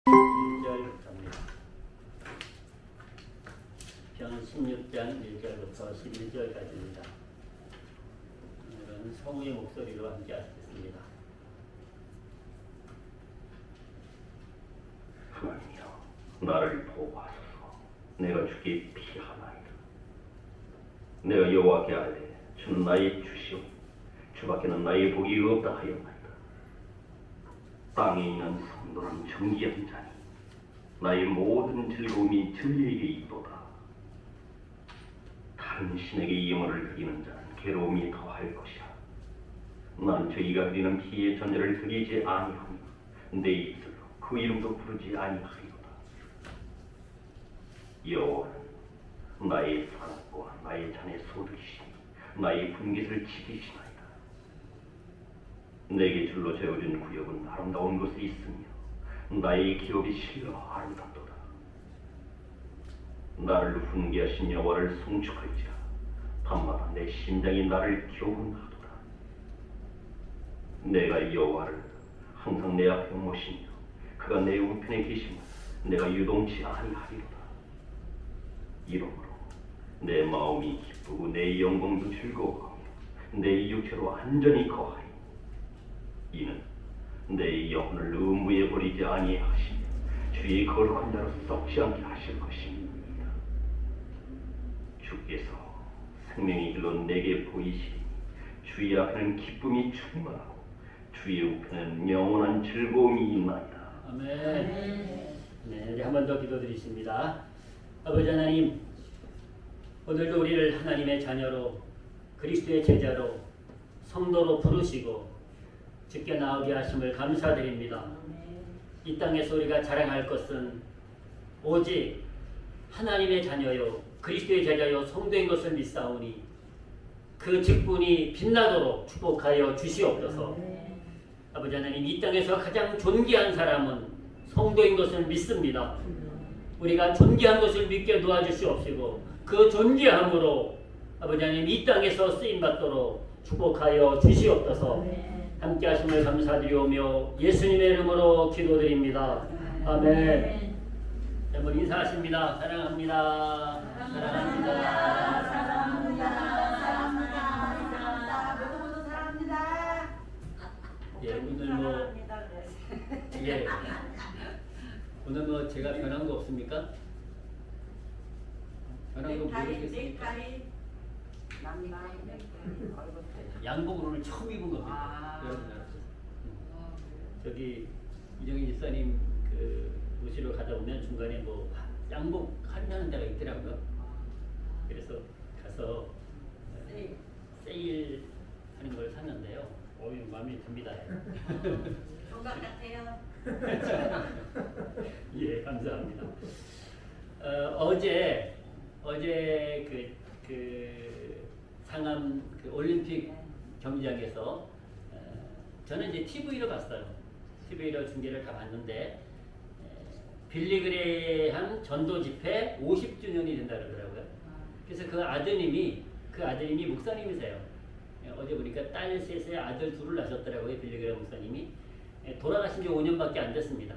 1절 갑니다. 편 16장 1절부터 11절까지입니다. 오늘은 성우의 목소리로 함께 하겠습니다. 하나님이여, 나를 보호하소서. 내가 주께 피하나이다. 내가 여호와께 아뢰 주는 나의 주시오, 주밖에는 나의 복이 없다 하였나이다. 땅에 있는 성도는 정기한 자니 나의 모든 즐거움이 진리에게 있도다. 다른 신에게 영혼을 드리는 자는 괴로움이 더할 것이야. 나는 저희가 드리는 피의 전제를 드리지 아니하며 내 입술로 그 이름도 부르지 아니하리로다. 여호와는 나의 산업과 나의 잔의 소득이시니 나의 분깃을 지키시나이다. 내게 줄로 재어준 구역은 아름다운 곳에 있으며 나의 기업이 실로 아름답도다. 나를 훈계하신 여호와를 송축할지라. 밤마다 내 심장이 나를 교훈하도다. 내가 여호와를 항상 내 앞에 모시며 그가 내 우편에 계시면 내가 유동치 아니하리로다. 이러므로 내 마음이 기쁘고 내 영광도 즐거워하며 내 육체로 안전히 거하리. 이는 내 영혼을 음부에 버리지 아니하시며 주의 거룩한 자로 썩지 않게 하실 것입니다. 주께서 생명의 길로 내게 보이시니 주의 앞에는 기쁨이 충만하고 주의 우편에는 영원한 즐거움이 있나이다. 아멘. 네, 우리 한 번 더 기도드리십니다. 아버지 하나님, 오늘도 우리를 하나님의 자녀로, 그리스도의 제자로, 성도로 부르시고 주께 나오게 하심을 감사드립니다. 이 땅에서 우리가 자랑할 것은 오직 하나님의 자녀요, 그리스도의 제자요, 성도인 것을 믿사오니 그 직분이 빛나도록 축복하여 주시옵소서. 아버지 하나님, 이 땅에서 가장 존귀한 사람은 성도인 것을 믿습니다. 우리가 존귀한 것을 믿게 도와주시옵시고 그 존귀함으로 아버지 하나님 이 땅에서 쓰임받도록 축복하여 주시옵소서. 함께 하심을 감사드리오며 예수님의 이름으로 기도드립니다. 아멘. 한번 인사하십니다. 사랑합니다. 사랑합니다. 사랑합니다. 사랑합니다. 모두 사랑합니다. 예, 오늘 뭐 제가 변한 거 없습니까? 변한 거 모르겠습니까? 양복을 오늘 처음 입은 겁니다. 여러분 알았어요? 저기 이정희 집사님 그 모시러 가다 보면 중간에 뭐 양복 할인하는 데가 있더라고요. 그래서 가서 세일 하는 걸 샀는데요. 마음에 듭니다. 정각 같아요. 예, 감사합니다. 어제 그 상암 그 올림픽 경기장에서 저는 이제 TV로 봤어요. TV로 중계를 다 봤는데 빌리그레함 전도 집회 50주년이 된다 그러더라고요. 그래서 그 아드님이 목사님이세요. 어제 보니까 딸 셋에 아들 둘을 낳으셨더라고요. 빌리그레함 목사님이 돌아가신 지 5년밖에 안 됐습니다.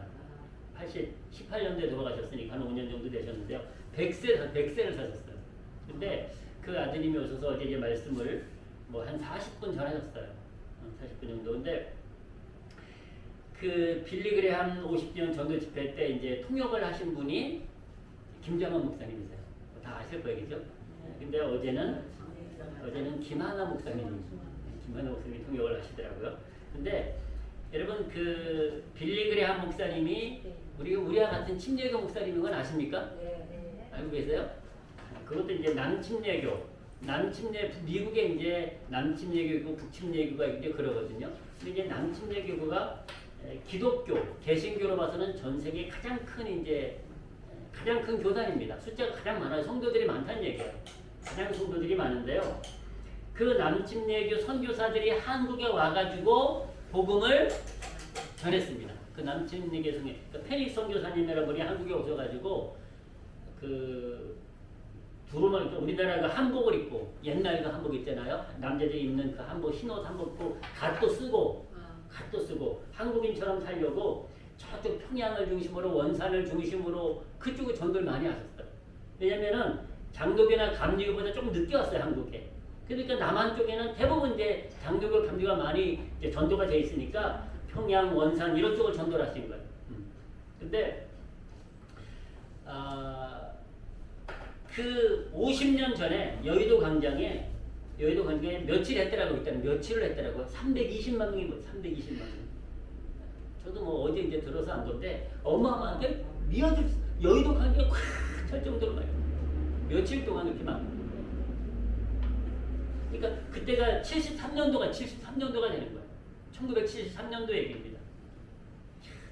18년도에 돌아가셨으니까 한 5년 정도 되셨는데요. 100세를 사셨어요. 근데 그 아드님이 오셔서 어제 이제 말씀을 뭐 한 40분 전하셨어요. 40분 정도. 근데 그 빌리그레함 50주년 전도 집회 때 이제 통역을 하신 분이 김정은 목사님이세요. 다 아실 거예요, 그죠? 근데 어제는 김하나 목사님이 통역을 하시더라고요. 근데 여러분 그 빌리그레함 목사님이 우리와 같은 침례교 목사님인 건 아십니까? 알고 계세요? 그것도 이제 미국에 이제 남침례교고 북침례교가 이제 그러거든요. 근데 이제 남침례교가 기독교, 개신교로 봐서는 전 세계 가장 큰 교단입니다. 숫자가 가장 많아요. 성도들이 많다는 얘기예요. 가장 성도들이 많은데요. 그 남침례교 선교사들이 한국에 와가지고 복음을 전했습니다. 그 남침례교 그러니까 페닉 선교사님 여러분이 한국에 오셔가지고 두루마기, 우리나라 그 한복을 입고 옛날 그 한복 있잖아요. 남자들이 입는 그 한복, 흰옷 한복 입고 갓도 쓰고 한국인처럼 살려고 저쪽 평양을 중심으로 원산을 중심으로 그쪽에 전도를 많이 하셨어요. 왜냐면은 장로교나 감리교보다 조금 늦게 왔어요, 한국에. 그러니까 남한 쪽에는 대부분 이제 장로교, 감리교가 많이 이제 전도가 돼 있으니까 평양, 원산 이런 쪽을 전도를 하신 거예요. 근데 그 50년 전에 여의도 광장에 며칠 했더라고. 일단 며칠을 했더라고. 320만 명이 320만 명. 저도 뭐 어제 이제 들어서 안 건데 어마어마하게 미어질 여의도 광장이 꽉 찰 정도로 많아요. 며칠 동안 이렇게 막. 그러니까 그때가 73년도가 되는 거예요. 1973년도 얘기입니다.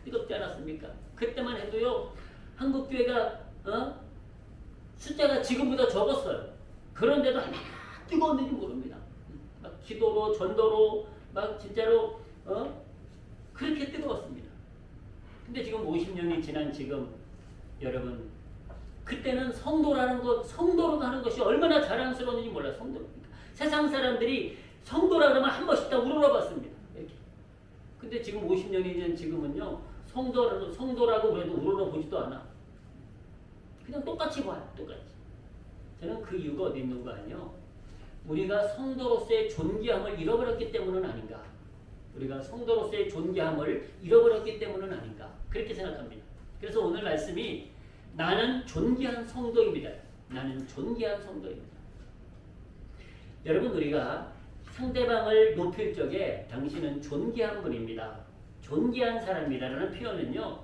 뜨겁지 않았습니까? 그때만 해도요, 한국교회가 숫자가 지금보다 적었어요. 그런데도 얼마나 뜨거웠는지 모릅니다. 막 기도로, 전도로, 막 진짜로 그렇게 뜨거웠습니다. 근데 지금 50년이 지난 지금 여러분, 그때는 성도로 가는 것이 얼마나 자랑스러운지 몰라요. 성도. 세상 사람들이 성도라 그러면 한 번씩 다 우러러봤습니다. 이렇게. 근데 지금 50년이 된 지금은요, 성도라고 그래도 우러러보지도 않아. 그냥 똑같이 봐요. 똑같이. 저는 그 이유가 어디 있는 거 아니에요? 우리가 성도로서의 존귀함을 잃어버렸기 때문은 아닌가. 우리가 성도로서의 존귀함을 잃어버렸기 때문은 아닌가. 그렇게 생각합니다. 그래서 오늘 말씀이 나는 존귀한 성도입니다. 나는 존귀한 성도입니다. 여러분, 우리가 상대방을 높일 적에 당신은 존귀한 분입니다. 존귀한 사람이라는 표현은요,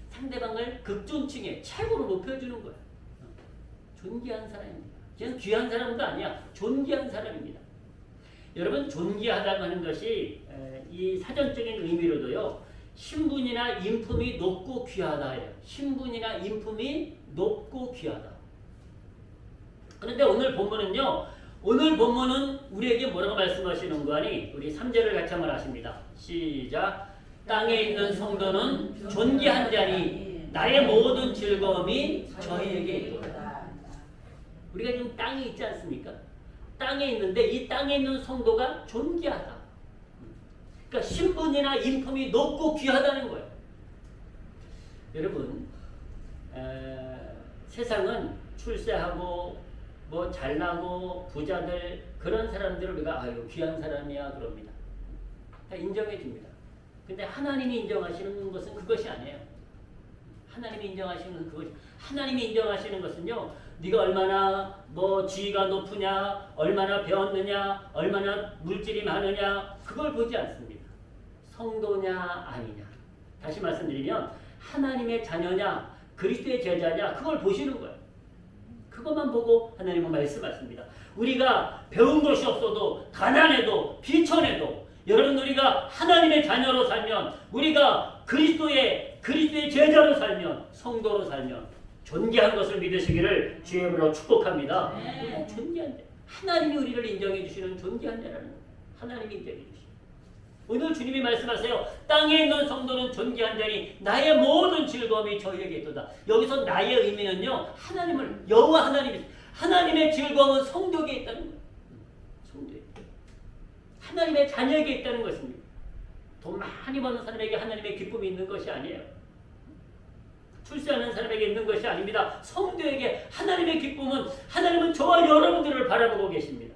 상대방을 극존칭해 최고로 높여주는 거예요. 존귀한 사람입니다. 그냥 귀한 사람도 아니야. 존귀한 사람입니다. 여러분, 존귀하다고 하는 것이 이 사전적인 의미로도요, 신분이나 인품이 높고 귀하다예요. 신분이나 인품이 높고 귀하다. 그런데 오늘 본문은 우리에게 뭐라고 말씀하시는 거 아니? 우리 3절을 같이 한번 하십니다. 시작. 땅에 있는 성도는 존귀한 자니 나의 모든 즐거움이 저희에게 있도다. 우리가 지금 땅에 있지 않습니까? 땅에 있는데 이 땅에 있는 성도가 존귀하다. 그러니까 신분이나 인품이 높고 귀하다는 거예요. 여러분, 세상은 출세하고 뭐 잘나고 부자들 그런 사람들을 우리가 아유 귀한 사람이야 그럽니다. 다 인정해 줍니다. 근데 하나님이 인정하시는 것은 그것이 아니에요. 하나님이 인정하시는 것은요, 네가 얼마나 뭐 지위가 높으냐, 얼마나 배웠느냐, 얼마나 물질이 많으냐, 그걸 보지 않습니다. 성도냐 아니냐. 다시 말씀드리면 하나님의 자녀냐, 그리스도의 제자냐, 그걸 보시는 거예요. 그것만 보고 하나님은 말씀하십니다. 우리가 배운 것이 없어도 가난해도 비천해도 여러분, 우리가 하나님의 자녀로 살면, 우리가 그리스도의 제자로 살면, 성도로 살면 존귀한 것을 믿으시기를 주의 이름으로 축복합니다. 네. 존귀한 자. 하나님이 우리를 인정해 주시는 존귀한 자라는 거예요. 하나님이 인정해 주시는. 오늘 주님이 말씀하세요. 땅에 있는 성도는 존귀한 자니 나의 모든 즐거움이 저희에게 있도다. 여기서 나의 의미는요, 여호와 하나님의 즐거움은 성도에게 있다는 거예요. 성도에게. 하나님의 자녀에게 있다는 것입니다. 돈 많이 버는 사람에게 하나님의 기쁨이 있는 것이 아니에요. 출세하는 사람에게 있는 것이 아닙니다. 성도에게 하나님의 기쁨은, 하나님은 저와 여러분들을 바라보고 계십니다.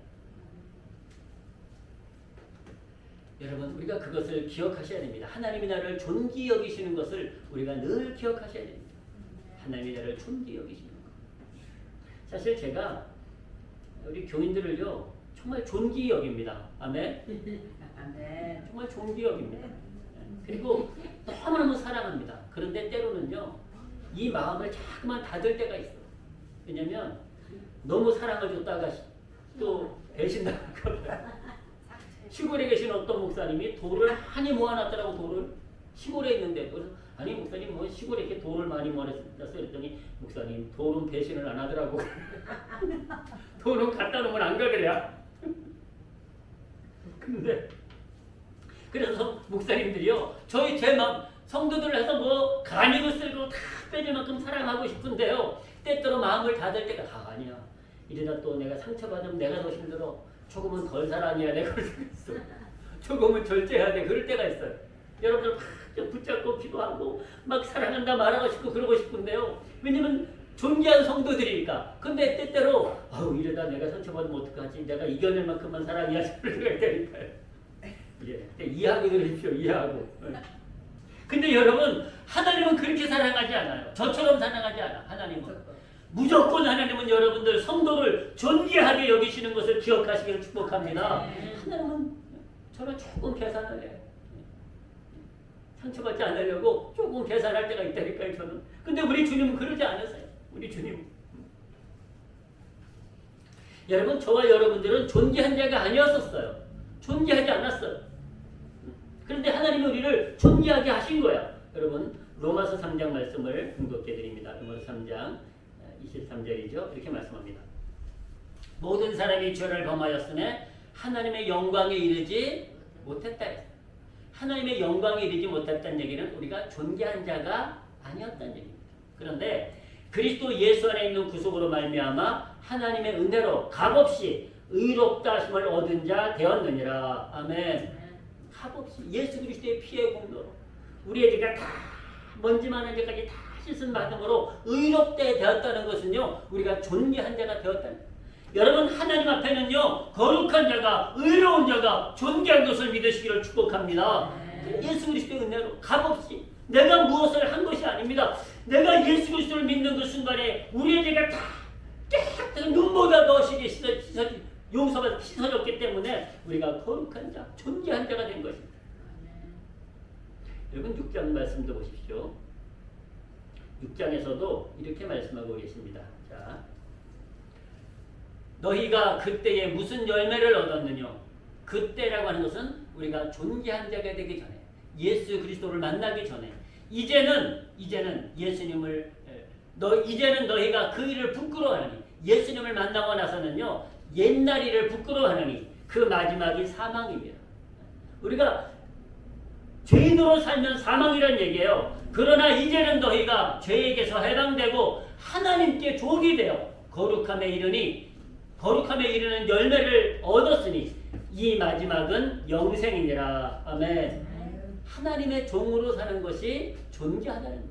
여러분, 우리가 그것을 기억하셔야 됩니다. 하나님이 나를 존귀 여기시는 것을 우리가 늘 기억하셔야 됩니다. 하나님이 나를 존귀 여기시는 것. 사실 제가 우리 교인들을요, 정말 존귀 여깁니다. 아멘? 아멘. 정말 존귀 여깁니다. 그리고 너무너무 사랑합니다. 그런데 때로는요, 이 마음을 자꾸만 닫을 때가 있어. 왜냐면 너무 사랑을 줬다가 또 배신당할까. 시골에 계신 어떤 목사님이 돌을 많이 모아놨더라고. 돌을 시골에 있는데, 그래서 아니 목사님 뭐 시골에 이렇게 돌을 많이 모아놨어요 그랬더니, 목사님 돌은 배신을 안 하더라고. 돌은 갖다 놓으면 안 가더라. 근데 그래서 목사님들이요, 제 마음 성도들을 해서 뭐 간이고 쓸고 다 빼줄 만큼 사랑하고 싶은데요, 때때로 마음을 닫을 때가 아니야. 이러다 또 내가 상처받으면 내가 더 힘들어. 조금은 덜 사랑해야 돼. 그럴 때가 있어. 조금은 절제해야 돼. 그럴 때가 있어요. 여러분들 막 붙잡고 기도하고 막 사랑한다 말하고 싶고 그러고 싶은데요. 왜냐면 존귀한 성도들이니까. 근데 때때로 이러다 내가 상처받으면 어떡하지? 내가 이겨낼 만큼만 사랑해야지. 그럴 때가 있다니까요. 이해하고 그러십시오. 이해하고. 근데 여러분 하나님은 그렇게 사랑하지 않아요. 저처럼 사랑하지 않아. 하나님은 무조건 하나님은 여러분들 성도를 존귀하게 여기시는 것을 기억하시기를 축복합니다. 하나님은 저는 조금 계산을 해요. 상처받지 않으려고 조금 계산할 때가 있다니까요. 저는. 근데 우리 주님은 그러지 않으세요. 우리 주님. 여러분 저와 여러분들은 존귀한 자가 아니었었어요. 존귀하지 않았어요. 그런데 하나님은 우리를 존귀하게 하신 거야. 여러분 로마서 3장 말씀을 분독해 드립니다. 로마서 3장 23절이죠. 이렇게 말씀합니다. 모든 사람이 죄를 범하였으며 하나님의 영광에 이르지 못했다. 하나님의 영광에 이르지 못했다는 얘기는 우리가 존귀한 자가 아니었다는 얘기입니다. 그런데 그리스도 예수 안에 있는 구속으로 말미암아 하나님의 은혜로 값없이 의롭다 하심을 얻은 자 되었느니라. 아멘. 값없이 예수 그리스도의 피의 공로로 우리의 죄가 다 먼지 많은 죄까지 다 씻은 받음으로 의롭게 되었다는 것은요 우리가 존귀한 자가 되었다는 거예요. 여러분 하나님 앞에는요 거룩한 자가 의로운 자가 존귀한 것을 믿으시기를 축복합니다. 예수 그리스도의 은혜로 값없이 내가 무엇을 한 것이 아닙니다. 내가 예수 그리스도를 믿는 그 순간에 우리의 죄가 다 깨끗하게 눈보다 더 용서받아 씻어졌기 때문에 우리가 거룩한 자, 존귀한 자가 된 것입니다. 여러분 6장 말씀도 보십시오. 6장에서도 이렇게 말씀하고 계십니다. 자, 너희가 그때에 무슨 열매를 얻었느냐? 그때라고 하는 것은 우리가 존귀한 자가 되기 전에 예수 그리스도를 만나기 전에 이제는 예수님을 이제는 너희가 그 일을 부끄러워하니 예수님을 만나고 나서는요 옛날 일을 부끄러워하니 그 마지막이 사망입니다. 우리가 죄인으로 살면 사망이라는 얘기예요. 그러나 이제는 너희가 죄에게서 해방되고 하나님께 종이 되어 거룩함에 이르는 열매를 얻었으니 이 마지막은 영생이니라. 아멘. 하나님의 종으로 사는 것이 존귀하다는 거예요.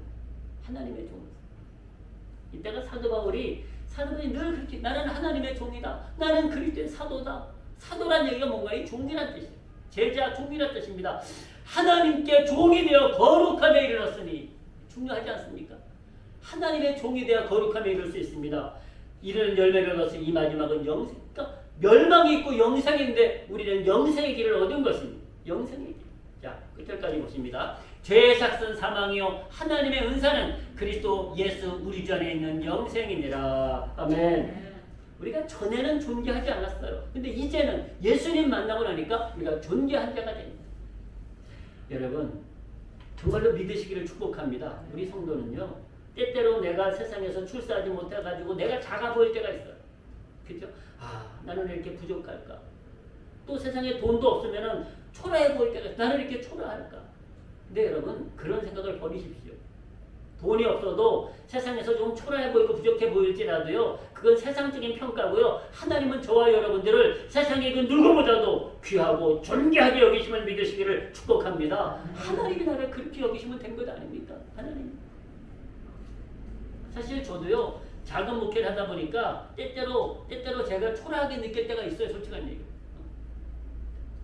하나님의 종으로. 이때가 사도 바울이 늘 그렇게 나는 하나님의 종이다. 나는 그리스도의 사도다. 사도란 얘기가 뭔가 이 종이란 뜻이에요. 제자 종이란 뜻입니다. 하나님께 종이 되어 거룩함에 이르렀으니 중요하지 않습니까? 하나님의 종이 되어 거룩함에 이를 수 있습니다. 이르는 열매를 얻었으니 이 마지막은 영생. 그러니까 멸망이 있고 영생인데 우리는 영생의 길을 얻은 것입니다. 영생의 길. 자, 끝까지 보십니다. 죄의 삭은 사망이요 하나님의 은사는 그리스도 예수 우리 주 안에 있는 영생이니라. 아멘. 우리가 전에는 존귀하지 않았어요. 근데 이제는 예수님 만나고 나니까 우리가 존귀한 자가 됩니다. 여러분 정말로 믿으시기를 축복합니다. 우리 성도는요 때때로 내가 세상에서 출세하지 못해가지고 내가 작아 보일 때가 있어요. 그렇죠? 나는 왜 이렇게 부족할까? 또 세상에 돈도 없으면은 초라해 보일 때가 있어요. 나는 이렇게 초라할까? 근데 여러분 그런 생각을 버리십시오. 돈이 없어도 세상에서 좀 초라해 보이고 부족해 보일지라도요 그건 세상적인 평가고요. 하나님은 저와 여러분들을 세상의 그 누구보다도 귀하고 존귀하게 여기심을 믿으시기를 축복합니다. 하나님이 나를 그렇게 여기시면 된 것 아닙니까? 하나님. 사실 저도요 작은 목회를 하다 보니까 때때로 제가 초라하게 느낄 때가 있어요. 솔직한 얘기.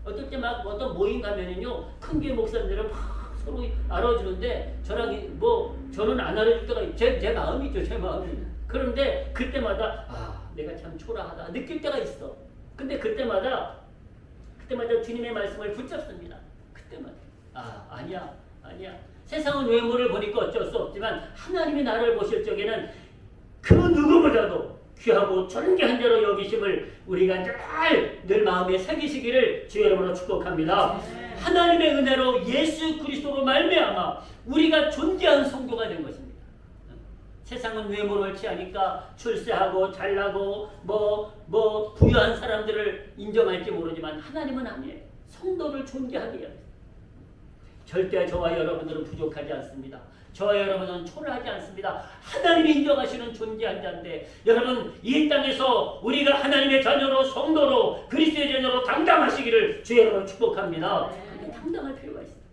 어떨 때 막 어떤 모임 가면은요 큰 교회 목사님들은 막 서로 알아주는데 저는 안 알아줄 때가 제 마음이죠. 제 마음이. 그런데 그때마다 내가 참 초라하다 느낄 때가 있어. 근데 그때마다 주님의 말씀을 붙잡습니다. 그때마다 아니야. 세상은 외모를 보니까 어쩔 수 없지만 하나님이 나를 보실 적에는 그 누구보다도 귀하고 존귀한 자로 여기심을 우리가 늘 마음에 새기시기를 주의 이름으로 축복합니다. 하나님의 은혜로 예수 그리스도로 말미암아 우리가 존귀한 성도가 된 것입니다. 세상은 외모를 취하니까 출세하고 잘나고 부유한 사람들을 인정할지 모르지만 하나님은 아니에요. 성도를 존귀하게 해요. 절대 저와 여러분들은 부족하지 않습니다. 저와 여러분은 초라하지 않습니다. 하나님이 인정하시는 존귀한 자인데 여러분 이 땅에서 우리가 하나님의 자녀로 성도로 그리스도의 자녀로 당당하시기를 주의 이름으로 축복합니다. 당당할 필요가 있습니다.